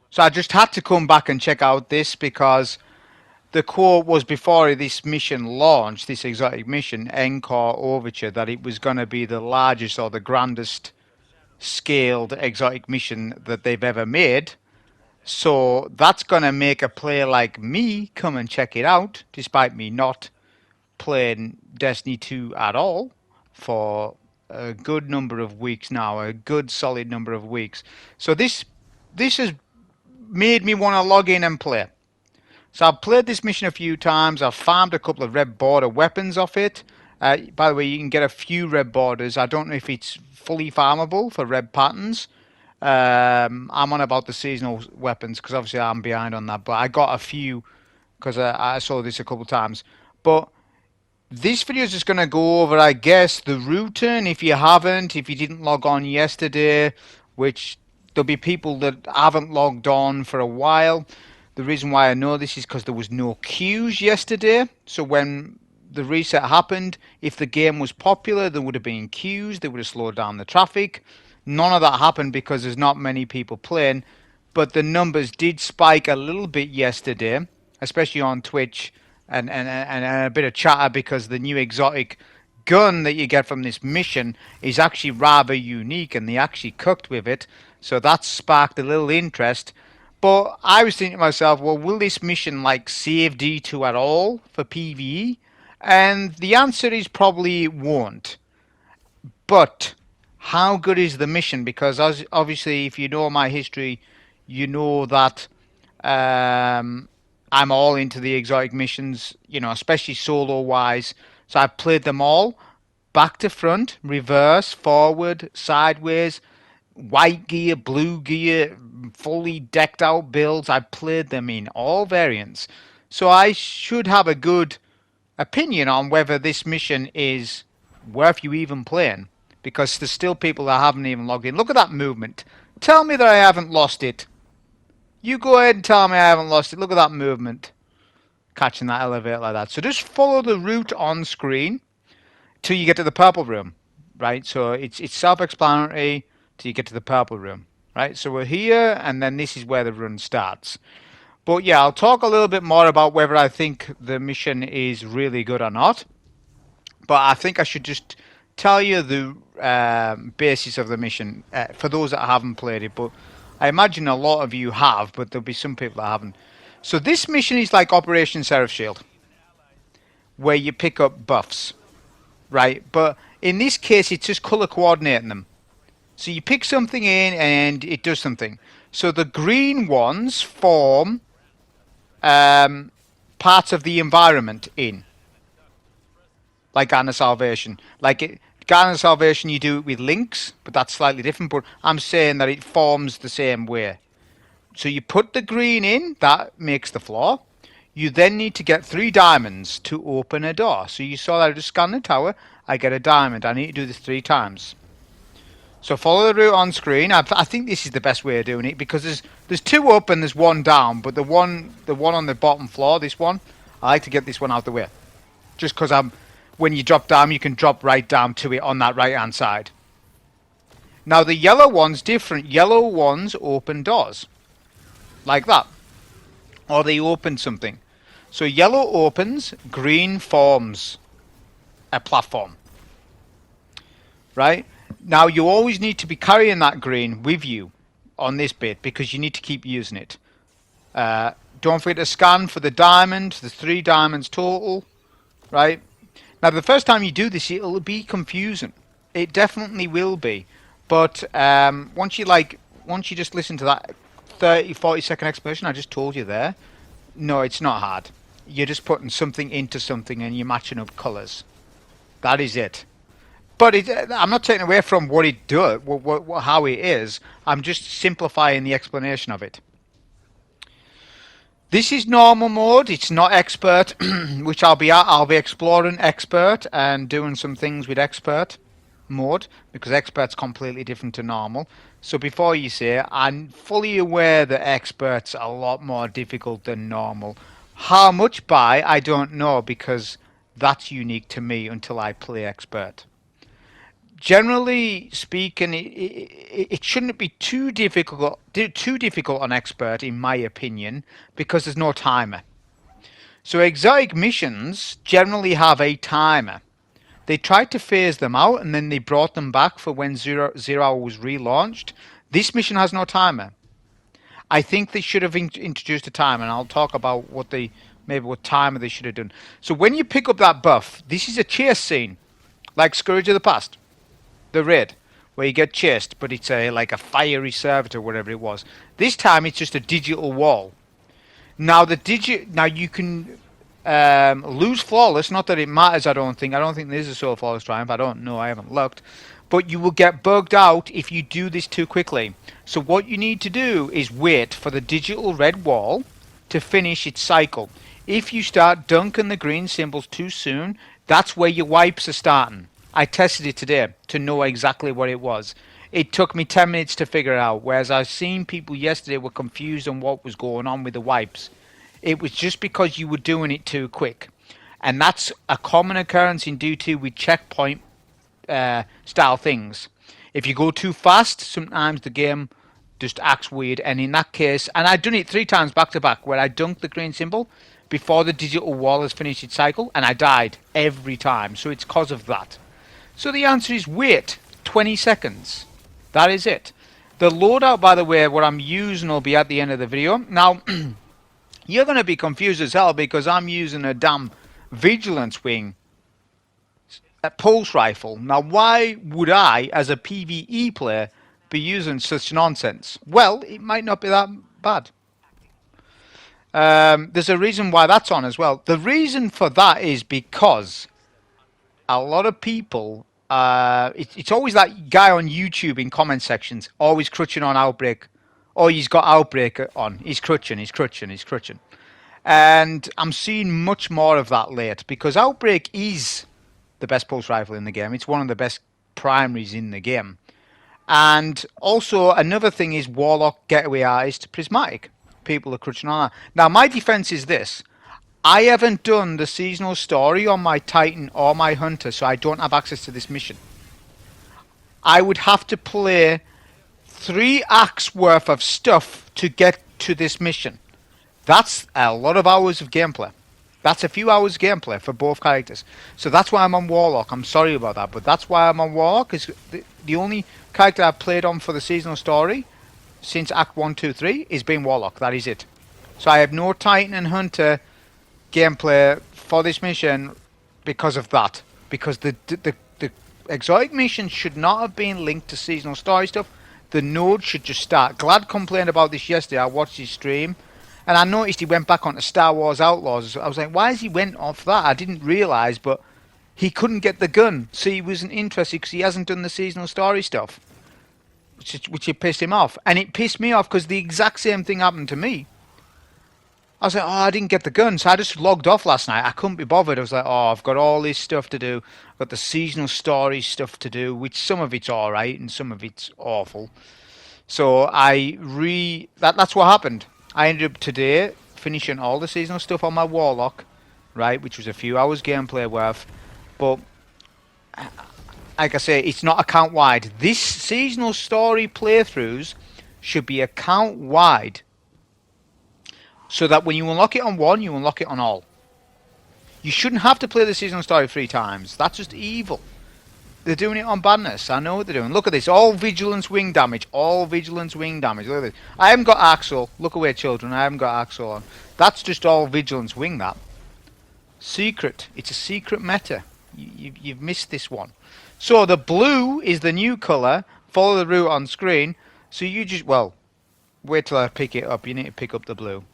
So I just had to come back and check out this because the quote was before this mission launched, this exotic mission, Encore Overture, that it was going to be the largest or the grandest scaled exotic mission that they've ever made. So that's going to make a player like me come and check it out, despite me not playing Destiny 2 at all for a good number of weeks now, a good solid number of weeks. So this has made me want to log in and play. So I've played this mission a few times. I've farmed a couple of red border weapons off it. By the way, you can get a few red borders. I don't know if it's fully farmable for red patterns. I'm on about the seasonal weapons because obviously I'm behind on that. But I got a few because I saw this a couple of times. But this video is just going to go over, I guess, the routing. If you haven't, if you didn't log on yesterday, which there'll be people that haven't logged on for a while. The reason why I know this is because there was no queues yesterday. So when the reset happened, if the game was popular, there would have been queues. They would have slowed down the traffic. None of that happened because there's not many people playing. But the numbers did spike a little bit yesterday, especially on Twitch and a bit of chatter because the new exotic gun that you get from this mission is actually rather unique and they actually cooked with it. So that sparked a little interest. But I was thinking to myself, well, will this mission like save D2 at all for PvE? And the answer is probably it won't. But how good is the mission? Because obviously, if you know my history, you know that I'm all into the exotic missions, you know, especially solo wise. So I've played them all back to front, reverse, forward, sideways, white gear, blue gear, fully decked out builds. I've played them in all variants. So I should have a good opinion on whether this mission is worth you even playing. Because there's still people that haven't even logged in. Look at that movement. Tell me that I haven't lost it. You go ahead and tell me I haven't lost it. Look at that movement. Catching that elevator like that. So just follow the route on screen till you get to the purple room. Right? So it's self-explanatory till you get to the purple room. Right? So we're here and then this is where the run starts. But yeah, I'll talk a little bit more about whether I think the mission is really good or not. But I think I should just tell you the basis of the mission for those that haven't played it. But I imagine a lot of you have, but there'll be some people that haven't. So this mission is like Operation Seraph Shield, where you pick up buffs, right? But in this case, it's just color coordinating them. So you pick something in and it does something. So the green ones form parts of the environment in, like Garden of Salvation. Garden of Salvation, you do it with links, but that's slightly different. But I'm saying that it forms the same way. So you put the green in, that makes the floor. You then need to get 3 diamonds to open a door. So you saw that I just scanned the tower, I get a diamond. I need to do this 3 times. So follow the route on screen. I think this is the best way of doing it because there's 2 up and there's 1 down, but the one on the bottom floor, this one, I like to get this one out of the way. Just because when you drop down, you can drop right down to it on that right hand side. Now the yellow one's different. Yellow ones open doors. Like that. Or they open something. So yellow opens, green forms a platform. Right? Now you always need to be carrying that green with you on this bit because you need to keep using it. Don't forget to scan for the diamond. There's 3 diamonds total. Right? Now the first time you do this, it'll be confusing. It definitely will be. But once you just listen to that 30-40 second explanation I just told you there, no, it's not hard. You're just putting something into something and you're matching up colours. That is it. But I'm not taking away from what it does, how it is. I'm just simplifying the explanation of it. This is normal mode. It's not expert, which I'll be at. I'll be exploring expert and doing some things with expert mode because expert's completely different to normal. So before you say, I'm fully aware that expert's a lot more difficult than normal. How much by, I don't know because that's unique to me until I play expert. Generally speaking, it shouldn't be too difficult on expert, in my opinion, because there's no timer. So exotic missions generally have a timer. They tried to phase them out and then they brought them back for when Zero Hour was relaunched. This mission has no timer. I think they should have introduced a timer, and I'll talk about what timer they should have done. So when you pick up that buff, this is a chase scene, like Scourge of the Past, the raid, where you get chased, but it's like a fiery servitor, whatever it was. This time it's just a digital wall. Now you can lose flawless. Not that it matters. I don't think. There's a solo flawless triumph. I don't know. I haven't looked. But you will get bugged out if you do this too quickly. So what you need to do is wait for the digital red wall to finish its cycle. If you start dunking the green symbols too soon, that's where your wipes are starting. I tested it today to know exactly what it was. It took me 10 minutes to figure it out, whereas I've seen people yesterday were confused on what was going on with the wipes. It was just because you were doing it too quick. And that's a common occurrence in Dota with checkpoint style things. If you go too fast, sometimes the game just acts weird. And in that case, and I've done it 3 times back to back, where I dunked the green symbol before the digital wall has finished its cycle, and I died every time. So it's because of that. So the answer is wait 20 seconds. That is it. The loadout, by the way, what I'm using will be at the end of the video. Now, you're going to be confused as hell because I'm using a damn vigilance wing, a pulse rifle. Now, why would I, as a PvE player, be using such nonsense? Well, it might not be that bad. There's a reason why that's on as well. The reason for that is because a lot of people, it's always that guy on YouTube in comment sections, always crutching on Outbreak. Oh, he's got Outbreak on. He's crutching. And I'm seeing much more of that late because Outbreak is the best pulse rifle in the game. It's one of the best primaries in the game. And also another thing is Warlock, Getaway Artist, Prismatic. People are crutching on that. Now my defense is this. I haven't done the seasonal story on my Titan or my Hunter, so I don't have access to this mission. I would have to play 3 acts worth of stuff to get to this mission. That's a lot of hours of gameplay. That's a few hours gameplay for both characters. So that's why I'm on Warlock. I'm sorry about that, but that's why I'm on Warlock. Is the only character I've played on for the seasonal story since Act 1, 2, 3 is being Warlock. That is it. So I have no Titan and Hunter gameplay for this mission because of that. Because the exotic mission should not have been linked to seasonal story stuff. The node should just start. Glad complained about this yesterday. I watched his stream. And I noticed he went back onto Star Wars Outlaws. I was like, why has he went off that? I didn't realise, but he couldn't get the gun. So he wasn't interested because he hasn't done the seasonal story stuff. Which it pissed him off. And it pissed me off because the exact same thing happened to me. I was like, oh, I didn't get the gun. So I just logged off last night. I couldn't be bothered. I was like, oh, I've got all this stuff to do. I've got the seasonal story stuff to do, which some of it's alright and some of it's awful. So that's what happened. I ended up today finishing all the seasonal stuff on my Warlock, right, which was a few hours gameplay worth. But, like I say, it's not account-wide. This seasonal story playthroughs should be account-wide. So that when you unlock it on one, you unlock it on all. You shouldn't have to play the seasonal story 3 times. That's just evil. They're doing it on badness. I know what they're doing. Look at this. All vigilance wing damage. All vigilance wing damage. Look at this. I haven't got Axel. Look away, children. I haven't got Axel on. That's just all vigilance wing, that. Secret. It's a secret meta. You've missed this one. So the blue is the new colour. Follow the route on screen. So you just, well, wait till I pick it up. You need to pick up the blue.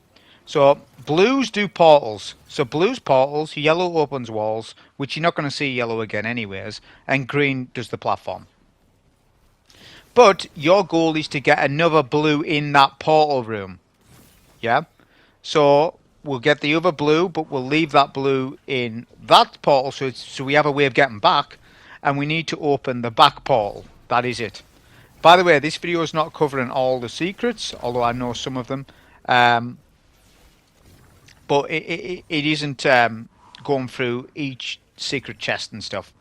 So blues do portals. So blues portals, yellow opens walls, which you're not going to see yellow again anyways, and green does the platform. But your goal is to get another blue in that portal room. Yeah? So we'll get the other blue, but we'll leave that blue in that portal so we have a way of getting back, and we need to open the back portal. That is it. By the way, this video is not covering all the secrets, although I know some of them. But it isn't going through each secret chest and stuff.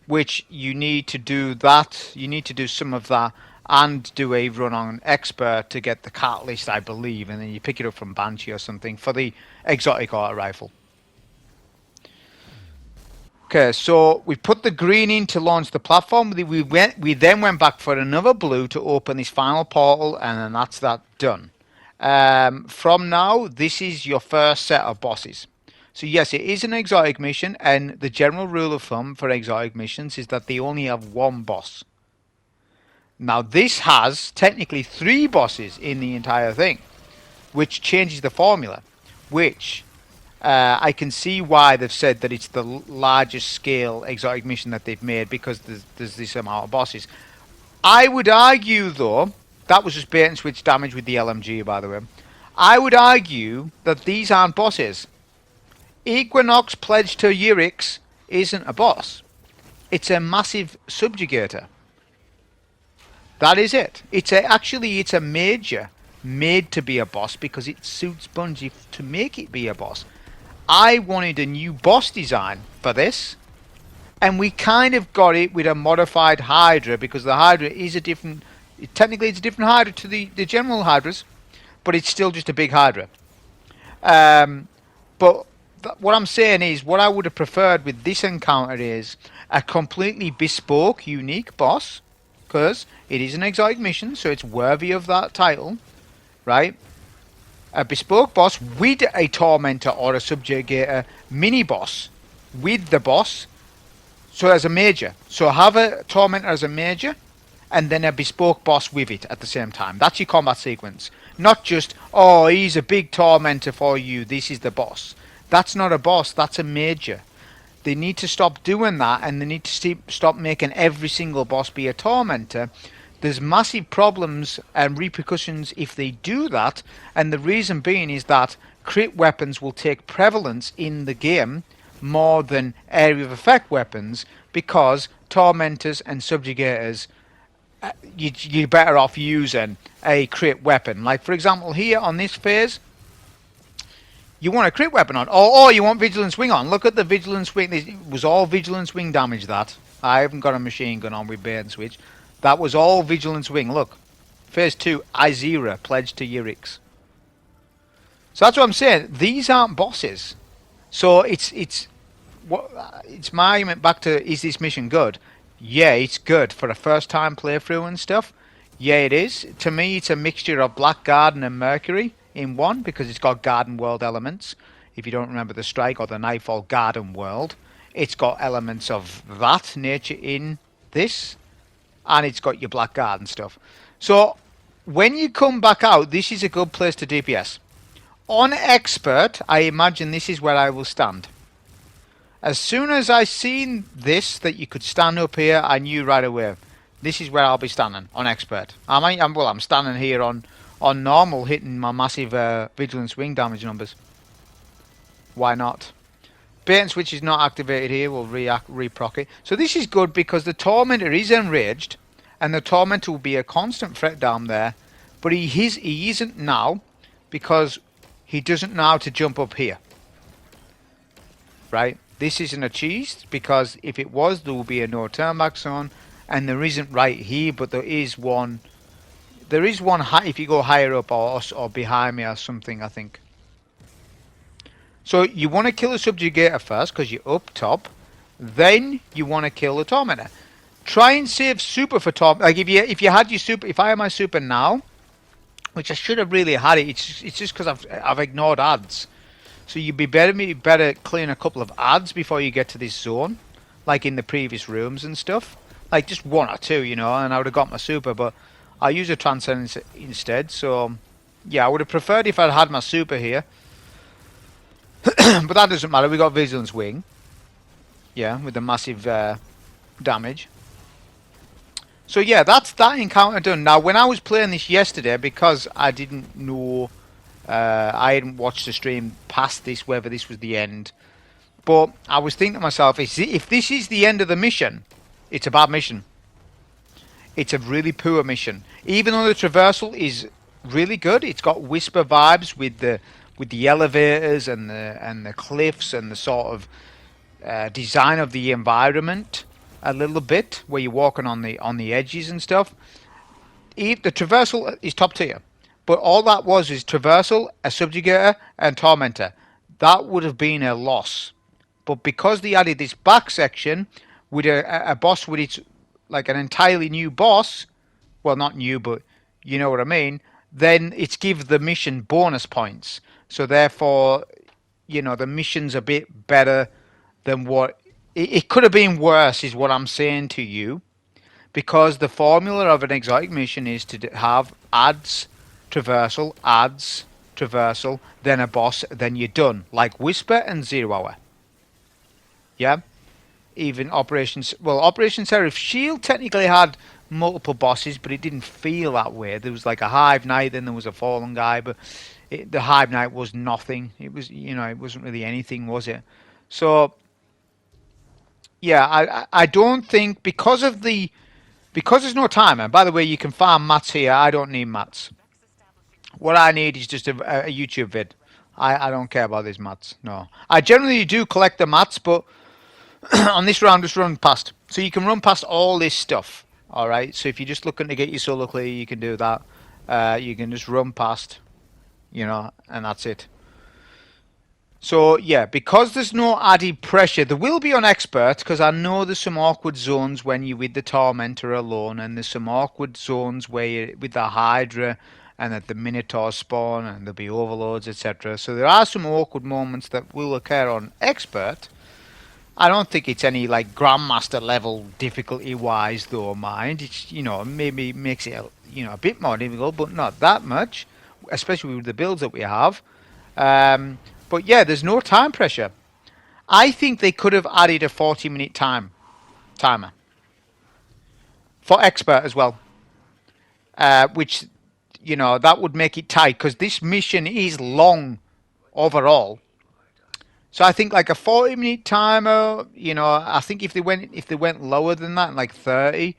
which you need to do that. You need to do some of that and do a run on expert to get the catalyst, I believe, and then you pick it up from Banshee or something for the exotic auto rifle. Okay, so we put the green in to launch the platform. We then went back for another blue to open this final portal, and then that's that done. From now, this is your first set of bosses. So yes, it is an exotic mission, and the general rule of thumb for exotic missions is that they only have one boss. Now this has technically 3 bosses in the entire thing, which changes the formula, which I can see why they've said that it's the largest scale exotic mission that they've made, because there's this amount of bosses. I would argue, though, that was just bait and switch damage with the LMG, by the way. I would argue that these aren't bosses. Equinox Pledge to Eurix isn't a boss. It's a massive subjugator. That is it. Actually it's a major made to be a boss because it suits Bungie to make it be a boss. I wanted a new boss design for this, and we kind of got it with a modified Hydra, because the Hydra is a different... Technically it's a different Hydra to the general Hydras, but it's still just a big Hydra. But what I'm saying is, what I would have preferred with this encounter is a completely bespoke, unique boss, because it is an exotic mission, so it's worthy of that title, right? A bespoke boss with a tormentor or a subjugator mini boss with the boss, so as a major. So have a tormentor as a major, and then a bespoke boss with it at the same time. That's your combat sequence. Not just, oh, he's a big tormentor for you, this is the boss. That's not a boss, that's a major. They need to stop doing that, and they need to stop making every single boss be a tormentor. There's massive problems and repercussions if they do that, and the reason being is that crit weapons will take prevalence in the game more than area of effect weapons, because tormentors and subjugators, you're better off using a crit weapon. Like for example here on this phase, you want a crit weapon on, or you want vigilance wing on. Look at the vigilance wing. It was all vigilance wing damage. That I haven't got a machine gun on with bait and switch. That was all vigilance wing. Look, phase 2, Izira Pledge to Eurix. So that's what I'm saying. These aren't bosses. So it's my argument back to, is this mission good? Yeah, it's good for a first time playthrough and stuff. Yeah, it is. To me, it's a mixture of Black Garden and Mercury in one, because it's got Garden World elements. If you don't remember the Strike or the Nightfall Garden World, it's got elements of that nature in this, and it's got your Black Garden stuff. So when you come back out, this is a good place to DPS. On Expert, I imagine this is where I will stand. As soon as I seen this, that you could stand up here, I knew right away, this is where I'll be standing, on Expert. I'm standing here on normal, hitting my massive vigilance wing damage numbers. Why not? Bait and switch is not activated here, we'll reproc it. So this is good because the tormentor is enraged, and the tormentor will be a constant threat down there, but he isn't now, because he doesn't know how to jump up here. Right? This isn't a cheese, because if it was, there will be a no turn back zone, and there isn't right here, but there is one. There is one if you go higher up or behind me or something, I think. So you want to kill the subjugator first because you're up top. Then you want to kill the tormentor. Try and save super for tormentor. Like if you had your super, if I had my super now, which I should have really had it. It's just because I've ignored ads. So you'd be better clearing a couple of ads before you get to this zone, like in the previous rooms and stuff. Like just 1 or 2, and I would have got my super, but I use a transcendence instead. So yeah, I would have preferred if I'd had my super here. But that doesn't matter. We got vigilance wing. Yeah, with the massive damage. So yeah, that's that encounter done. Now, when I was playing this yesterday, because I didn't know, I hadn't watched the stream past this, whether this was the end. But I was thinking to myself, if this is the end of the mission, it's a bad mission. It's a really poor mission. Even though the traversal is really good, it's got Whisper vibes with the elevators and the cliffs and the sort of design of the environment. a little bit where you're walking on the edges and stuff. The traversal is top tier, but all that was is traversal, a subjugator, and tormentor. That would have been a loss. But because they added this back section with a boss with its like an entirely new boss, well, not new, but you know what I mean, then it's give the mission bonus points. So therefore, the mission's a bit better than what it could have been worse, is what I'm saying to you, because the formula of an exotic mission is to have adds traversal, then a boss, then you're done, like Whisper and 0 Hour. Yeah, even Operation Seraph Shield technically had multiple bosses, but it didn't feel that way. There was like a Hive Knight, then there was a Fallen guy, but the Hive Knight was nothing. It was, it wasn't really anything, was it? So yeah, I don't think because there's no timer. By the way, you can farm mats here. I don't need mats. What I need is just a YouTube vid. I don't care about these mats. No, I generally do collect the mats, but on this round, just run past. So you can run past all this stuff. All right. So if you're just looking to get your solo clear, you can do that. You can just run past, and that's it. So yeah, because there's no added pressure, there will be on expert, because I know there's some awkward zones when you're with the tormentor alone, and there's some awkward zones where you're with the Hydra and at the Minotaur spawn, and there'll be overloads, etc. So there are some awkward moments that will occur on expert. I don't think it's any like grandmaster level difficulty wise though, mind. It's maybe makes it a bit more difficult, but not that much, especially with the builds that we have. But yeah, there's no time pressure. I think they could have added a 40-minute timer for expert as well, which that would make it tight, because this mission is long overall. So I think like a 40-minute timer. I think if they went lower than that, like 30.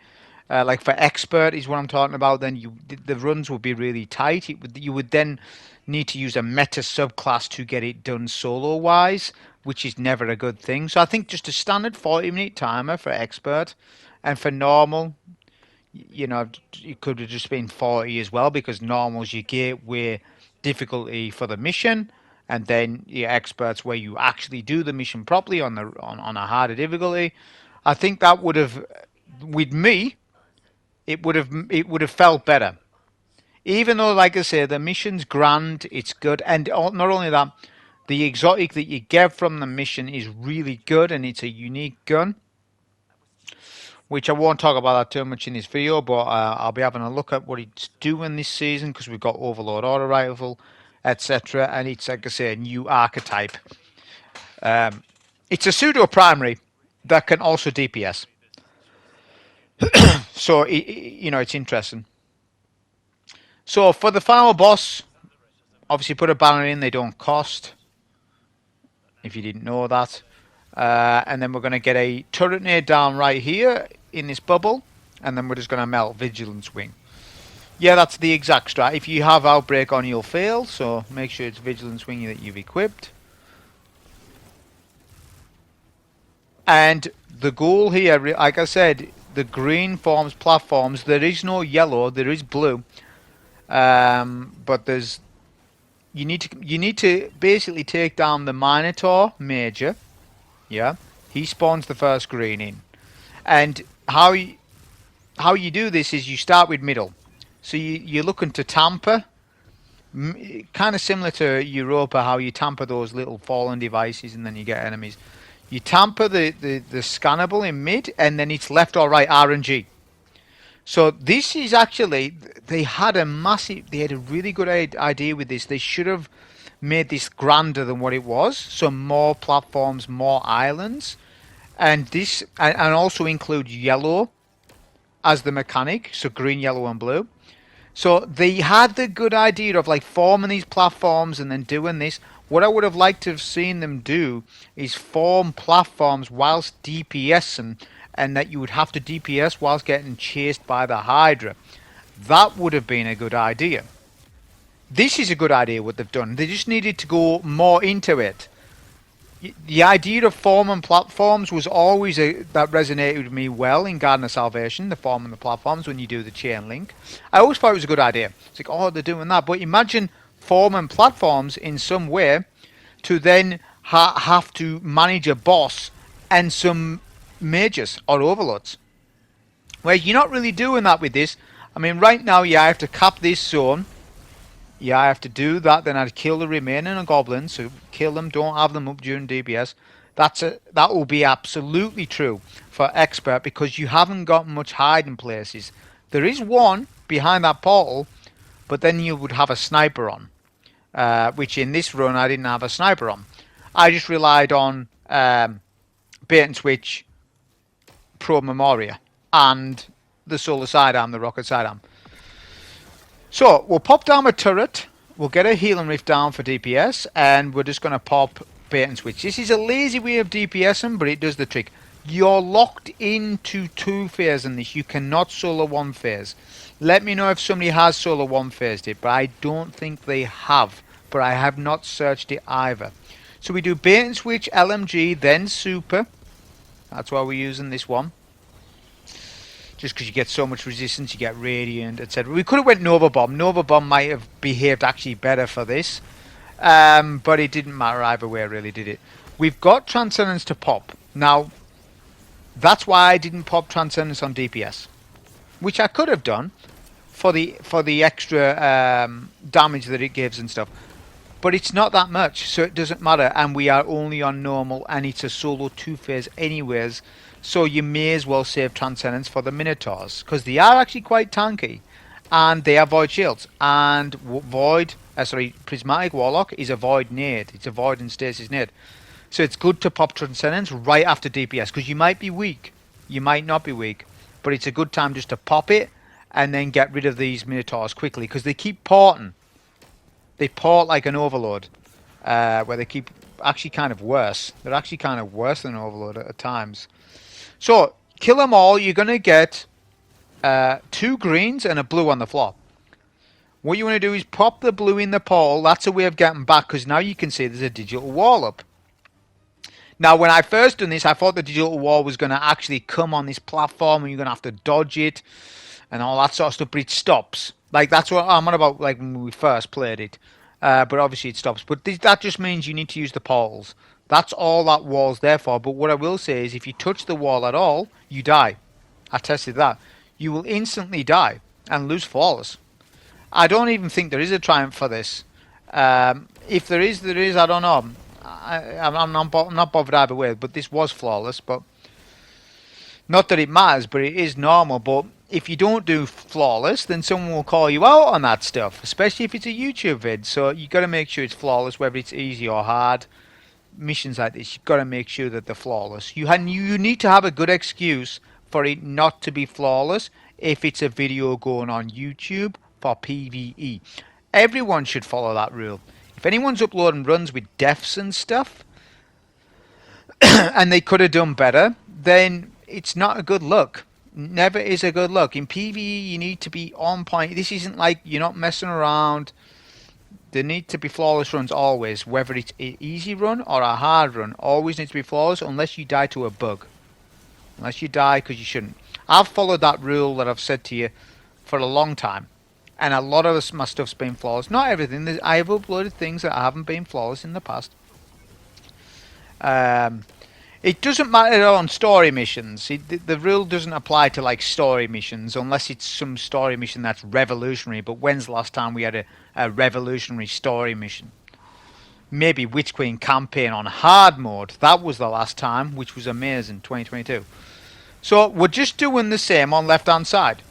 Like for expert is what I'm talking about, then the runs would be really tight. You would then need to use a meta subclass to get it done solo wise, which is never a good thing. So I think just a standard 40-minute timer for expert, and for normal, it could have just been 40 as well, because normal's your gateway difficulty for the mission, and then your experts where you actually do the mission properly on a harder difficulty. I think that would have, with me, it would have felt better. Even though, like I say, the mission's grand, it's good, and not only that, the exotic that you get from the mission is really good, and it's a unique gun, which I won't talk about that too much in this video, but I'll be having a look at what it's doing this season, because we've got Overlord Auto Rifle, etc., and it's, like I say, a new archetype. It's a pseudo primary that can also DPS. So it's interesting. So for the final boss, obviously put a banner in. They don't cost, if you didn't know that. And then we're going to get a turret nade down right here in this bubble, and then we're just going to melt Vigilance Wing. Yeah, that's the exact strat. If you have Outbreak on, you'll fail, so make sure it's Vigilance Wing that you've equipped. And the goal here, like I said, the green forms platforms. There is no yellow, there is blue. But you need to basically take down the Minotaur Major. Yeah, he spawns the first green in, and how you do this is you start with middle. So you're looking to tamper, kind of similar to Europa, how you tamper those little fallen devices and then you get enemies. You tamper the scannable in mid, and then it's left or right RNG. So this is actually, they had a really good idea with this. They should have made this grander than what it was. So more platforms, more islands, and also include yellow as the mechanic. So green, yellow, and blue. So they had the good idea of like forming these platforms and then doing this. What I would have liked to have seen them do is form platforms whilst DPSing, and that you would have to DPS whilst getting chased by the Hydra. That would have been a good idea. This is a good idea what they've done. They just needed to go more into it. the idea of form and platforms was always that resonated with me well in Garden of Salvation, the form and the platforms when you do the chain link. I always thought it was a good idea. It's like, oh, they're doing that. But imagine form and platforms in some way to then have to manage a boss and some mages or overlords. Where you're not really doing that with this. I mean, right now, yeah, I have to cap this zone. Yeah, I have to do that. Then I'd kill the remaining goblins. So kill them. Don't have them up during DPS. That will be absolutely true for expert because you haven't got much hiding places. There is one behind that portal, but then you would have a sniper on, which in this run I didn't have a sniper on. I just relied on bait and switch, pro memoria, and the solar sidearm, the rocket sidearm. So we'll pop down a turret, we'll get a healing rift down for DPS, and we're just going to pop bait and switch. This is a lazy way of DPSing, but it does the trick. You're locked into 2 phase in this. You cannot solo 1 phase. Let me know if somebody has solo 1 phased it, but I don't think they have. But I have not searched it either. So we do bait and switch, LMG, then super. That's why we're using this one. Just because you get so much resistance, you get radiant, etc. We could have went Nova Bomb. Nova Bomb might have behaved actually better for this. But it didn't matter either way, really, did it? We've got Transcendence to pop. Now, that's why I didn't pop Transcendence on DPS. Which I could have done for the extra damage that it gives and stuff. But it's not that much, so it doesn't matter. And we are only on normal, and it's a solo 2 phase anyways. So you may as well save Transcendence for the Minotaurs, because they are actually quite tanky, and they have Void Shields. And Prismatic Warlock is a Void Nade. It's a Void and Stasis Nade. So it's good to pop Transcendence right after DPS, because you might be weak. You might not be weak. But it's a good time just to pop it, and then get rid of these Minotaurs quickly, because they keep porting. They port like an Overload, where they keep actually kind of worse. They're actually kind of worse than an Overload at times. So, kill them all, you're going to get 2 greens and a blue on the floor. What you want to do is pop the blue in the portal. That's a way of getting back, because now you can see there's a digital wall up. Now, when I first done this, I thought the digital wall was going to actually come on this platform, and you're going to have to dodge it, and all that sort of stuff, but it stops. Like, that's what I'm on about, like, when we first played it. But obviously it stops. But that just means you need to use the portals. That's all that wall's there for. But what I will say is if you touch the wall at all, you die. I tested that. You will instantly die and lose flawless. I don't even think there is a triumph for this. If there is, I don't know. I'm not bothered either way. But this was flawless. But not that it matters, but it is normal. But if you don't do flawless, then someone will call you out on that stuff. Especially if it's a YouTube vid. So you got to make sure it's flawless, whether it's easy or hard. Missions like this, you've got to make sure that they're flawless. You need to have a good excuse for it not to be flawless if it's a video going on YouTube for PvE. Everyone should follow that rule. If anyone's uploading runs with deaths and stuff, and they could have done better, then it's not a good look. Never is a good look. In PvE, you need to be on point. This isn't like you're not messing around. There need to be flawless runs always, whether it's an easy run or a hard run. Always needs to be flawless unless you die to a bug. Unless you die because you shouldn't. I've followed that rule that I've said to you for a long time. And a lot of my stuff's been flawless. Not everything. I have uploaded things that haven't been flawless in the past. It doesn't matter on story missions. The rule doesn't apply to like story missions unless it's some story mission that's revolutionary. But when's the last time we had a revolutionary story mission? Maybe Witch Queen campaign on hard mode. That was the last time, which was amazing, 2022. So we're just doing the same on left hand side.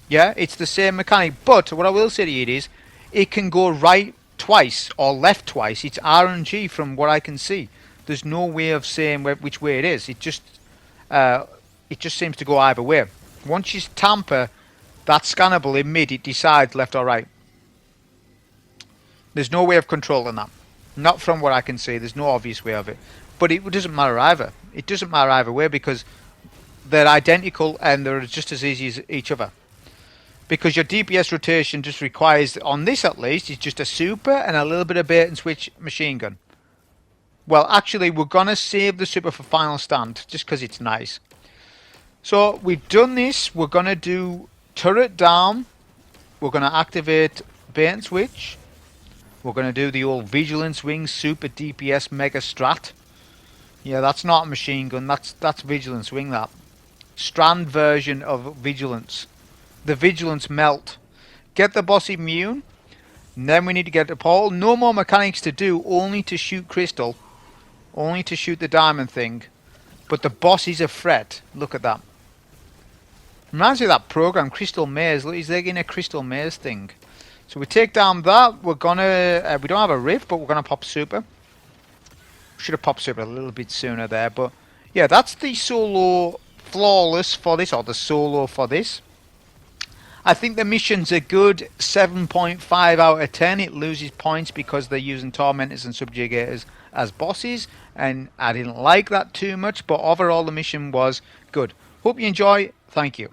Yeah, it's the same mechanic. But what I will say to you is, it can go right twice or left twice. It's RNG from what I can see. There's no way of saying which way it is. It just seems to go either way. Once you tamper that scannable in mid, it decides left or right. There's no way of controlling that. Not from what I can see. There's no obvious way of it. But it doesn't matter either. It doesn't matter either way because they're identical and they're just as easy as each other. Because your DPS rotation just requires, on this at least, it's just a super and a little bit of bait and switch machine gun. Well, actually, we're going to save the super for final stand, just because it's nice. So, we've done this. We're going to do turret down. We're going to activate bait and switch. We're going to do the old Vigilance Wing Super DPS Mega Strat. Yeah, that's not a machine gun. That's Vigilance Wing, that. Strand version of Vigilance. The Vigilance Melt. Get the boss immune. And then we need to get the portal. No more mechanics to do. Only to shoot Crystal. Only to shoot the diamond thing. But the boss is a threat. Look at that. Reminds me of that program, Crystal Maze. Look, he's like in a Crystal Maze thing. So we take down that. We're gonna... we don't have a rift, but we're gonna pop super. Should have popped super a little bit sooner there. But yeah, that's the solo flawless for this. Or the solo for this. I think the missions are good. 7.5 out of 10. It loses points because they're using tormentors and subjugators as bosses, and I didn't like that too much, but overall the mission was good. Hope you enjoy. Thank you.